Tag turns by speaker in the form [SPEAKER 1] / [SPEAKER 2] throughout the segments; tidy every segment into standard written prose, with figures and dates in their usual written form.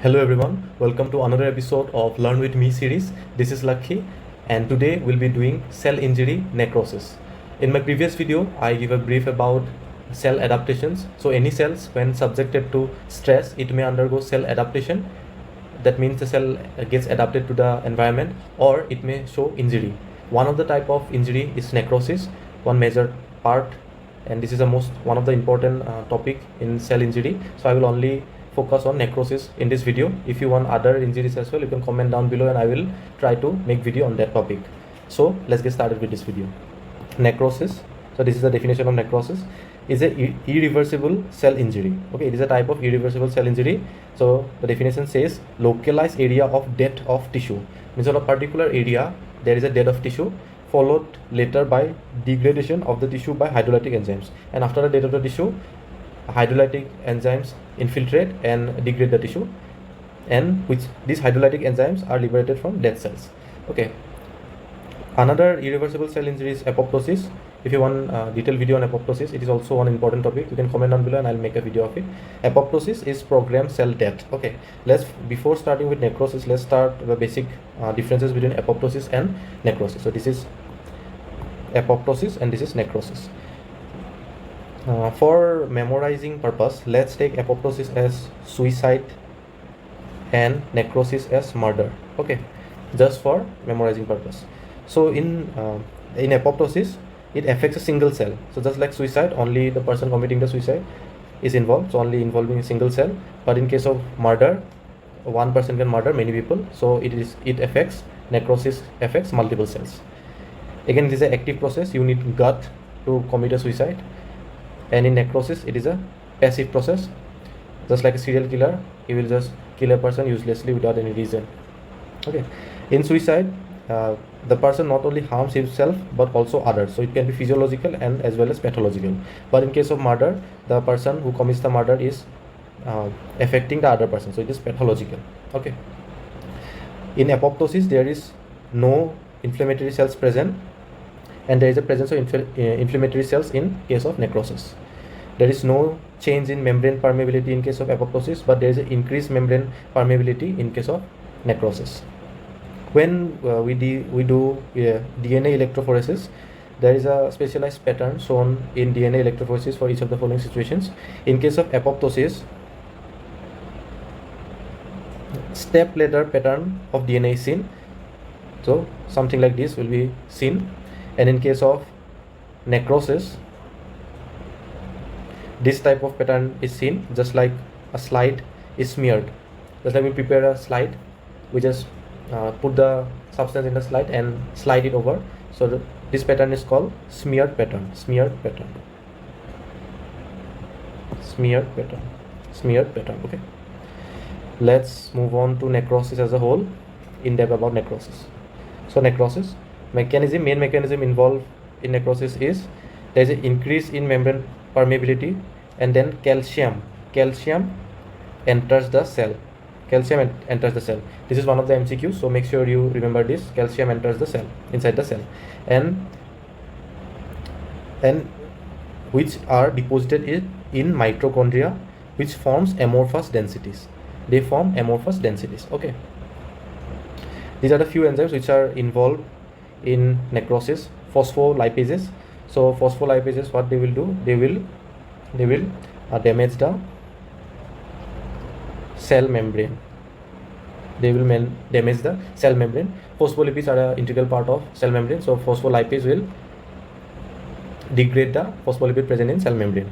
[SPEAKER 1] Hello everyone, welcome to another episode of Learn With Me series. This is Lakhi and today we'll be doing cell injury necrosis. In my previous video, I give a brief about cell adaptations. So any cells when subjected to stress, it may undergo cell adaptation. That means the cell gets adapted to the environment or it may show injury. One of the type of injury is necrosis, one major part, and this is one of the important topic in cell injury. So I will only focus on necrosis in this video. If you want other injuries as well, you can comment down below and I will try to make video on that topic. So let's get started with this video. Necrosis, so this is the definition of necrosis, is a irreversible cell injury. Okay, it is a type of irreversible cell injury. So the definition says localized area of death of tissue, means on a particular area there is a death of tissue followed later by degradation of the tissue by hydrolytic enzymes, and after the death of the tissue, hydrolytic enzymes infiltrate and degrade the tissue, and which these hydrolytic enzymes are liberated from dead cells. Okay, another irreversible cell injury is apoptosis. If you want a detailed video on apoptosis, it is also one important topic. You can comment down below and I'll make a video of it. Apoptosis is programmed cell death. Okay, before starting with necrosis, let's start the basic differences between apoptosis and necrosis. So this is apoptosis and this is necrosis. For memorizing purpose, let's take apoptosis as suicide and necrosis as murder. Okay, just for memorizing purpose. So in apoptosis, it affects a single cell. So just like suicide, only the person committing the suicide is involved, so only involving a single cell. But in case of murder, one person can murder many people, so necrosis affects multiple cells. Again, it is an active process. You need gut to commit a suicide. And in necrosis, it is a passive process. Just like a serial killer, he will just kill a person uselessly without any reason. Okay, in suicide, the person not only harms himself but also others. So it can be physiological and as well as pathological. But in case of murder, the person who commits the murder is affecting the other person, so it is pathological. Okay, in apoptosis, there is no inflammatory cells present, and there is a presence of inflammatory cells in case of necrosis. There is no change in membrane permeability in case of apoptosis, but there is an increased membrane permeability in case of necrosis. When we do DNA electrophoresis, there is a specialized pattern shown in DNA electrophoresis for each of the following situations. In case of apoptosis, step ladder pattern of DNA is seen. So something like this will be seen. And in case of necrosis, this type of pattern is seen, just like a slide is smeared. Just like we prepare a slide, we just put the substance in the slide and slide it over. So this pattern is called smeared pattern. Okay, let's move on to necrosis as a whole, in depth about necrosis. So necrosis main mechanism involved in necrosis is there is an increase in membrane permeability, and then calcium enters the cell. This is one of the MCQs, so make sure you remember this. Calcium enters the cell, inside the cell, and which are deposited in mitochondria, which forms amorphous densities. They form amorphous densities. Okay, these are the few enzymes which are involved in necrosis. Phospholipases. So phospholipases, what they will do, they will damage the cell membrane. Phospholipids are an integral part of cell membrane, so phospholipase will degrade the phospholipid present in cell membrane.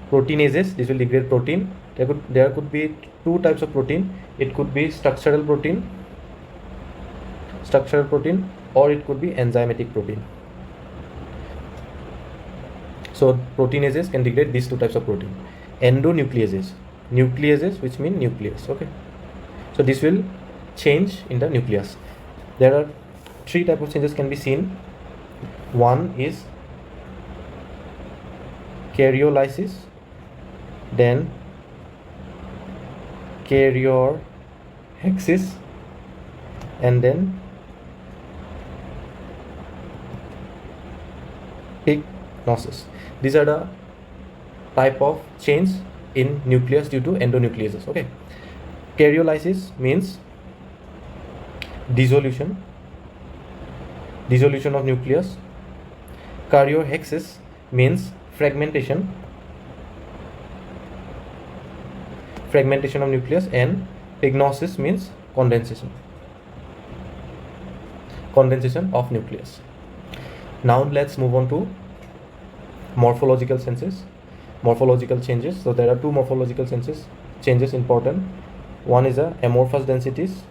[SPEAKER 1] Proteinases, this will degrade protein. There could be two types of protein. It could be structural protein, or it could be enzymatic protein. So proteinases can degrade these two types of protein. Endonucleases, which mean nucleus. Okay, so this will change in the nucleus. There are three types of changes can be seen. One is karyolysis, then karyohexis, and then pyknosis. These are the type of change in nucleus due to endonucleases. Okay, Karyolysis means dissolution of nucleus. Karyohexis means fragmentation of nucleus, and pygnosis means condensation of nucleus. Now let's move on to morphological changes. So there are two morphological changes important. One is amorphous densities.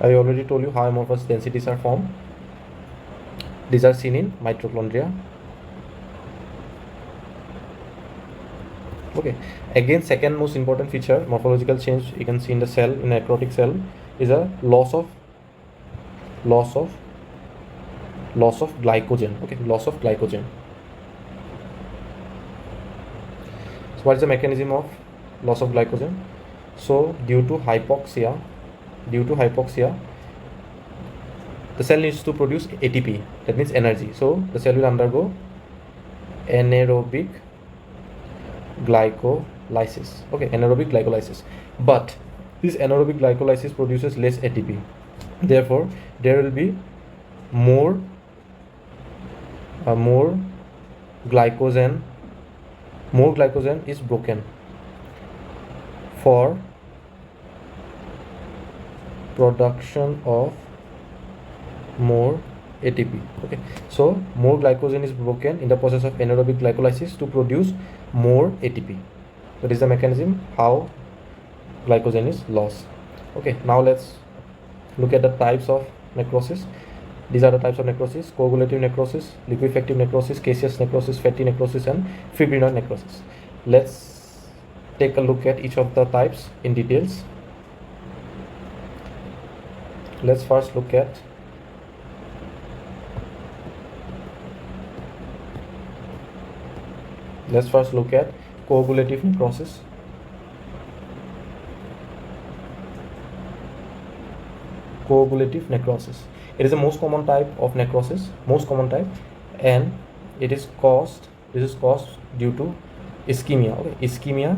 [SPEAKER 1] I already told you how amorphous densities are formed. These are seen in mitochondria. Okay, again, second most important feature, morphological change you can see in the cell, in a necrotic cell, is a loss of glycogen. Okay, loss of glycogen. So what is the mechanism of loss of glycogen? So due to hypoxia, the cell needs to produce ATP, that means energy. So the cell will undergo anaerobic glycolysis. Okay, anaerobic glycolysis. But this anaerobic glycolysis produces less ATP. Therefore, there will be more glycogen. More glycogen is broken for production of more ATP. Okay, so more glycogen is broken in the process of anaerobic glycolysis to produce more ATP. That is the mechanism how glycogen is lost. Okay, now let's look at the types of necrosis. These are the types of necrosis: coagulative necrosis, liquefactive necrosis, caseous necrosis, fatty necrosis, and fibrinoid necrosis. Let's take a look at each of the types in details. Let's first look at coagulative necrosis. Coagulative necrosis. It is the most common type of necrosis, and this is caused due to ischemia. Okay, ischemia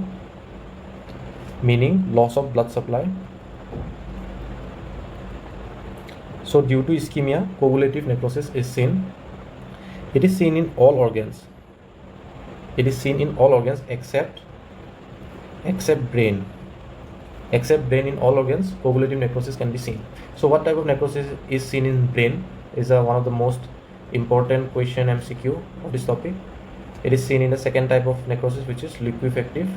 [SPEAKER 1] meaning loss of blood supply. So due to ischemia, coagulative necrosis is seen. It is seen in all organs. Except brain. In all organs, coagulative necrosis can be seen. So what type of necrosis is seen in brain is one of the most important question MCQ of this topic. It is seen in the second type of necrosis, which is liquefactive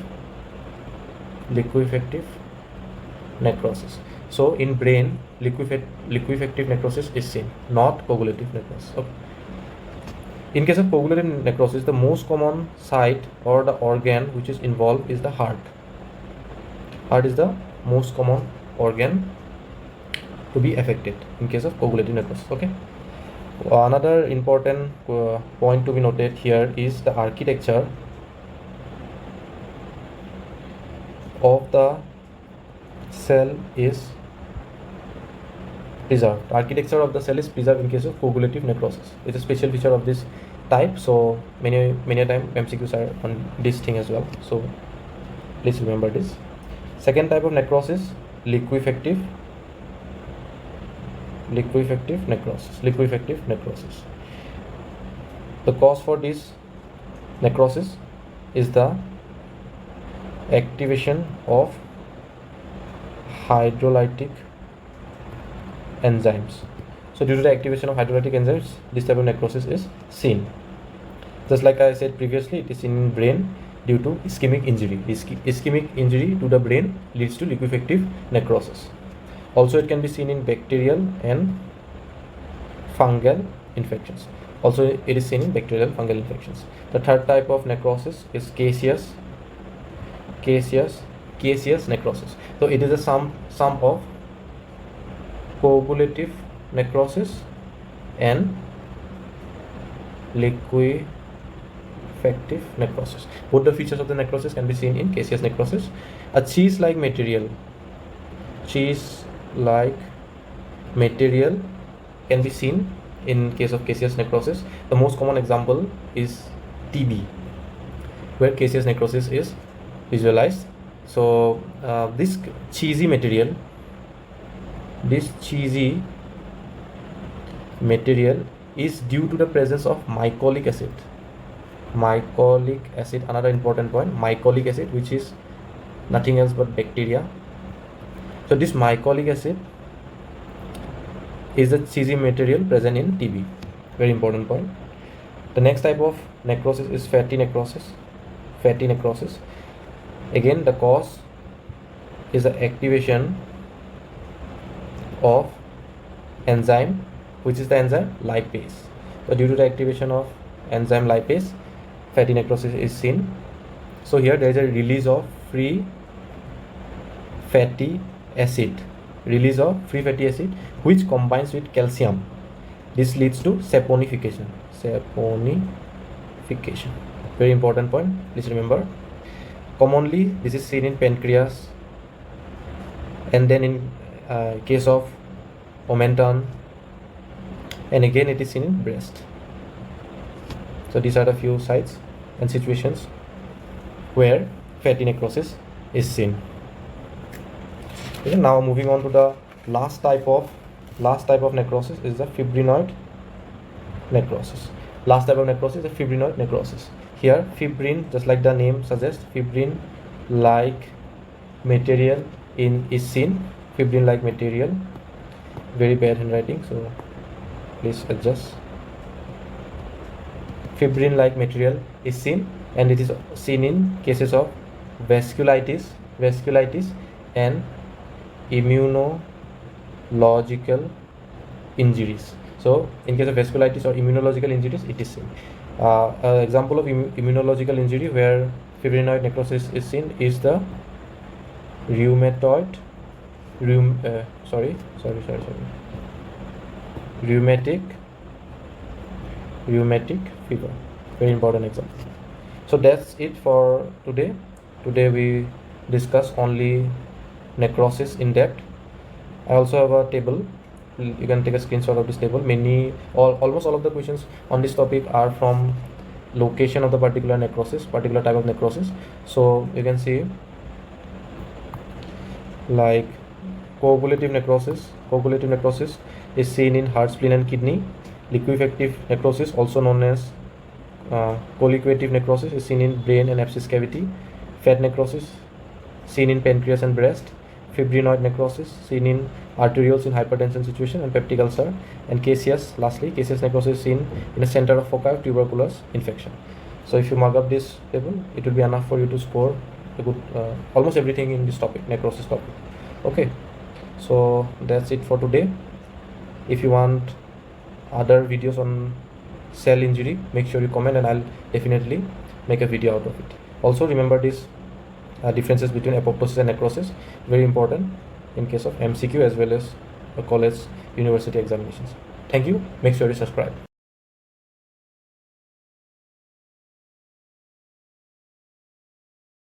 [SPEAKER 1] necrosis. So in brain, liquefactive necrosis is seen, not coagulative necrosis. Okay. In case of coagulative necrosis, the most common site or the organ which is involved is the heart. Heart is the most common organ to be affected in case of coagulative necrosis. Okay. Another important point to be noted here is the architecture of the cell is preserved. Architecture of the cell is preserved in case of coagulative necrosis. It's a special feature of this type. So many a time MCQs are on this thing as well. So please remember this. Second type of necrosis, liquefactive necrosis. The cause for this necrosis is the activation of hydrolytic enzymes. So due to the activation of hydrolytic enzymes, this type of necrosis is seen. Just like I said previously, it is seen in brain due to ischemic injury. Ischemic injury to the brain leads to liquefactive necrosis. Also, it can be seen in bacterial and fungal infections. The third type of necrosis is caseous necrosis. So it is a sum of coagulative necrosis and liquefactive necrosis. Both the features of the necrosis can be seen in caseous necrosis. A cheese-like material can be seen in case of caseous necrosis. The most common example is TB, where caseous necrosis is visualize. So this cheesy material is due to the presence of mycolic acid. Mycolic acid, another important point, mycolic acid, which is nothing else but bacteria. So this mycolic acid is the cheesy material present in TB. Very important point. The next type of necrosis is fatty necrosis. Fatty necrosis. Again, the cause is the activation of enzyme, which is the enzyme lipase. So due to the activation of enzyme lipase, fatty necrosis is seen. So here there is a release of free fatty acid, which combines with calcium. This leads to saponification. Very important point, please remember. Commonly this is seen in pancreas, and then in case of omenton, and again it is seen in breast. So these are the few sites and situations where fatty necrosis is seen. Okay, now moving on to the last type of necrosis is the fibrinoid necrosis. Last type of necrosis is the fibrinoid necrosis. Here fibrin, just like the name suggests, fibrin like material is seen. Fibrin like material, very bad handwriting, so please adjust. Fibrin like material is seen, and it is seen in cases of vasculitis and immunological injuries. So in case of vasculitis or immunological injuries, it is seen. Example of immunological injury where fibrinoid necrosis is seen is the rheumatic fever. Very important example. So that's it for today. Today we discuss only necrosis in depth. I also have a table. You can take a screenshot of this table. Almost all of the questions on this topic are from location of the particular type of necrosis. So you can see like coagulative necrosis is seen in heart, spleen and kidney. Liquefactive necrosis, also known as colliquative necrosis, is seen in brain and abscess cavity. Fat necrosis seen in pancreas and breast. Fibrinoid necrosis seen in arterioles in hypertension situation and peptic ulcer. And caseous necrosis seen in the center of foci of tuberculous infection. So if you mark up this table, it will be enough for you to score a good almost everything in this topic, necrosis topic. Okay, so that's it for today. If you want other videos on cell injury, make sure you comment and I'll definitely make a video out of it. Also remember this differences between apoptosis and necrosis, very important in case of MCQ as well as college university examinations. Thank you. Make sure you subscribe.